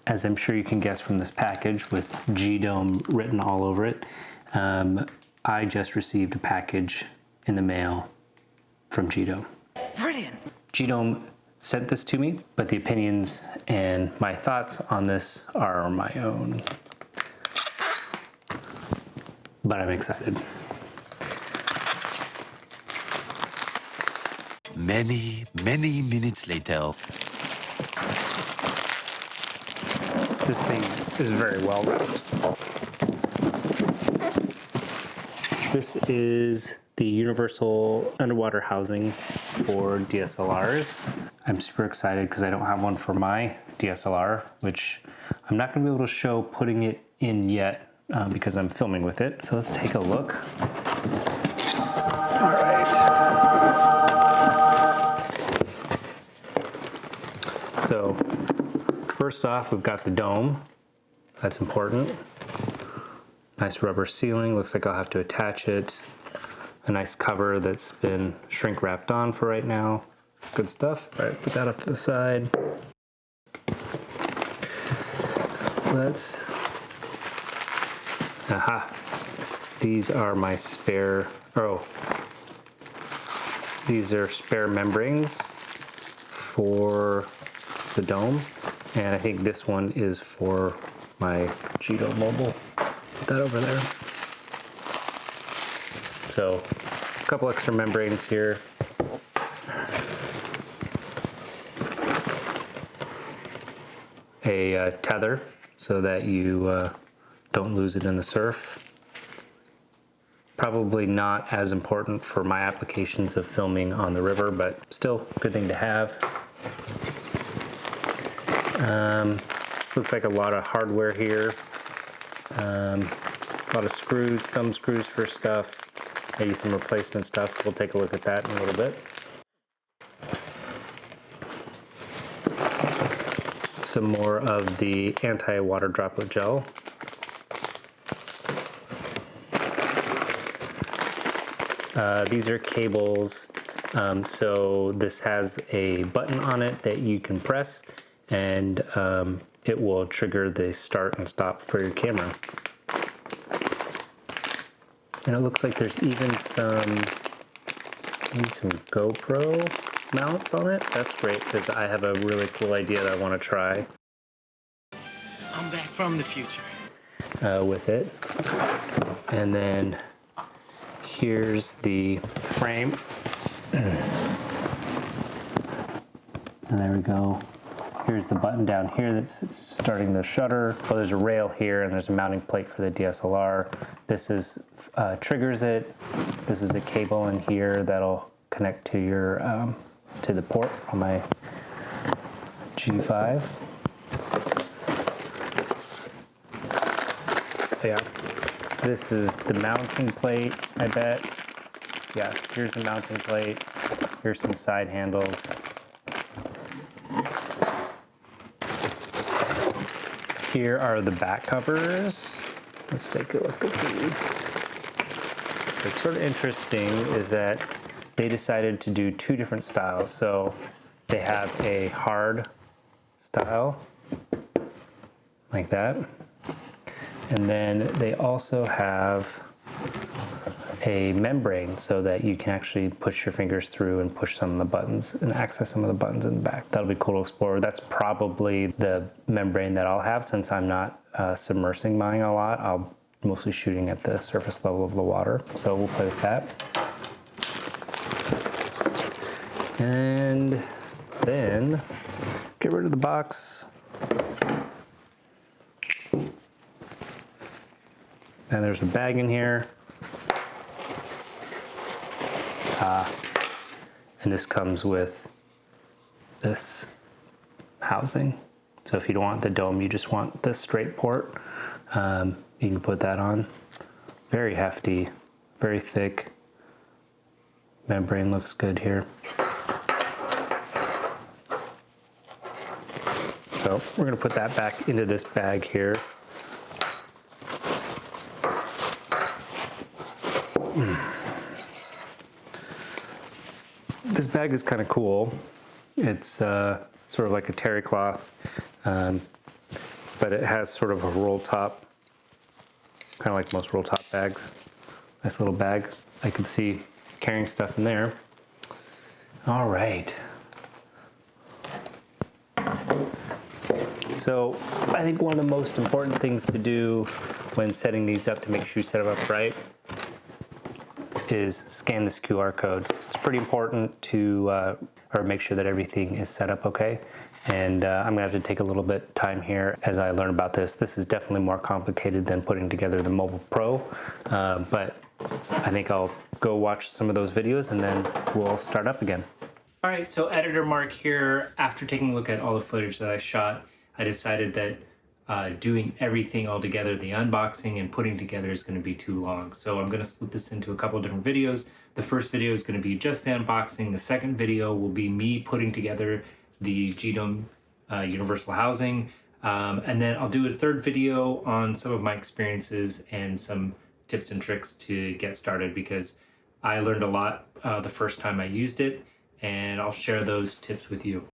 as I'm sure you can guess from this package with GDome written all over it, I just received a package in the mail from GDome. Brilliant! GDome sent this to me, but the opinions and my thoughts on this are my own. But I'm excited. Many minutes later. This thing is very well wrapped. This is the universal underwater housing for DSLRs. I'm super excited because I don't have one for my DSLR, which I'm not going to be able to show putting it in yet because I'm filming with it. So let's take a look. All right. So first off, we've got the dome. That's important. Nice rubber ceiling. Looks like I'll have to attach it. A nice cover that's been shrink wrapped on for right now. Good stuff. All right, put that up to the side. Aha. These are my spare, these are spare membranes for the dome. And I think this one is for my GDome mobile. Put that over there. So a couple extra membranes here. A tether so that you don't lose it in the surf. Probably not as important for my applications of filming on the river, but still a good thing to have. Looks like a lot of hardware here. A lot of screws, thumb screws for stuff, maybe some replacement stuff. We'll take a look at that in a little bit. Some more of the anti-water droplet gel. These are cables, so this has a button on it that you can press, and it will trigger the start and stop for your camera. And it looks like there's even some GoPro mounts on it. That's great because I have a really cool idea that I want to try. I'm back from the future. With it. And then here's the frame. And there we go. Here's the button down here that's starting the shutter. Well, there's a rail here and there's a mounting plate for the DSLR. This is triggers it. This is a cable in here that'll connect to your to the port on my G5. Yeah, this is the mounting plate, I bet. Yeah, here's the mounting plate. Here's some side handles. Here are the back covers. Let's take a look at these. What's sort of interesting is that they decided to do two different styles. So they have a hard style, like that. And then they also have a membrane so that you can actually push your fingers through and push some of the buttons and access some of the buttons in the back. That'll be cool to explore. That's probably the membrane that I'll have since I'm not submersing mine a lot. I'll mostly shooting at the surface level of the water. So we'll play with that. And then get rid of the box. And there's a bag in here. And this comes with this housing. So if you don't want the dome, you just want the straight port, you can put that on. Very hefty, very thick. Membrane looks good here. So we're gonna put that back into this bag here. This bag is kind of cool. It's sort of like a terry cloth. but it has sort of a roll top, kind of like most roll top bags. Nice little bag. I can see carrying stuff in there. All right. So I think one of the most important things to do when setting these up to make sure you set them up right is scan this QR code. It's pretty important to or make sure that everything is set up okay. And I'm gonna have to take a little bit time here as I learn about this. This is definitely more complicated than putting together the Mobile Pro, but I think I'll go watch some of those videos and then we'll start up again. All right, so editor Mark here. After taking a look at all the footage that I shot, I decided that doing everything all together, the unboxing and putting together, is going to be too long. So I'm going to split this into a couple of different videos. The first video is going to be just the unboxing. The second video will be me putting together the GDome universal housing. And then I'll do a third video on some of my experiences and some tips and tricks to get started, because I learned a lot the first time I used it, and I'll share those tips with you.